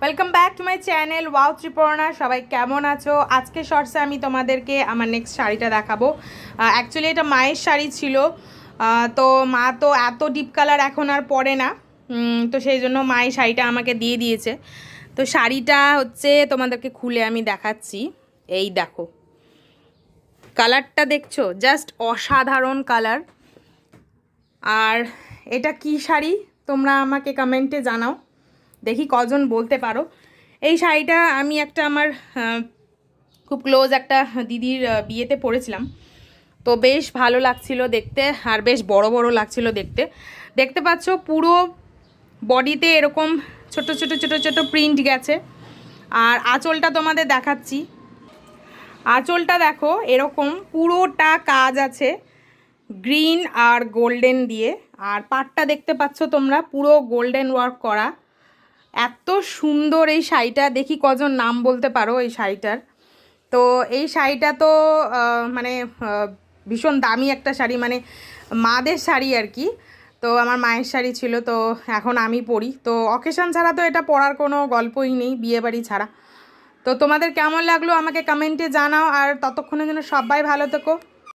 Welcome back to my channel wow Triparna. সবাই কেমন আছো? আজকে শর্টসে আমি তোমাদেরকে আমার নেক্সট শাড়িটা দেখাবো। অ্যাকচুয়ালি এটা মায়ের শাড়ি ছিল, তো মা তো এত ডিপ কালার এখন আর পরে না, তো সেই জন্য মা এই শাড়িটা আমাকে দিয়ে দিয়েছে। তো শাড়িটা হচ্ছে তোমাদেরকে খুলে আমি দেখাচ্ছি। এই দেখো, কালারটা দেখছো, জাস্ট অসাধারণ কালার। আর এটা কি শাড়ি তোমরা আমাকে কমেন্টে জানাও, দেখি কজন বলতে পারো। এই শাড়িটা আমি একটা আমার খুব ক্লোজ একটা দিদির বিয়েতে পরেছিলাম, তো বেশ ভালো লাগছিল দেখতে আর বেশ বড় বড় লাগছিল দেখতে। দেখতে পাচ্ছ পুরো বডিতে এরকম ছোট ছোট ছোট ছোট প্রিন্ট গেছে। আর আঁচলটা তোমাদের দেখাচ্ছি, আঁচলটা দেখো এরকম পুরোটা কাজ আছে গ্রিন আর গোল্ডেন দিয়ে। আর পাটটা দেখতে পাচ্ছ তোমরা পুরো গোল্ডেন ওয়ার্ক করা। এত সুন্দর এই শাড়িটা, দেখি কজন নাম বলতে পারো এই শাড়িটার। তো এই শাড়িটা তো মানে ভীষণ দামি একটা শাড়ি, মানে মাদের শাড়ি আর কি। তো আমার মায়ের শাড়ি ছিল, তো এখন আমি পরি। তো অকেশন ছাড়া তো এটা পরার কোনো গল্পই নেই, বিয়েবাড়ি ছাড়া। তো তোমাদের কেমন লাগলো আমাকে কমেন্টে জানাও, আর ততক্ষণের জন্য সবাই ভালো থেকো।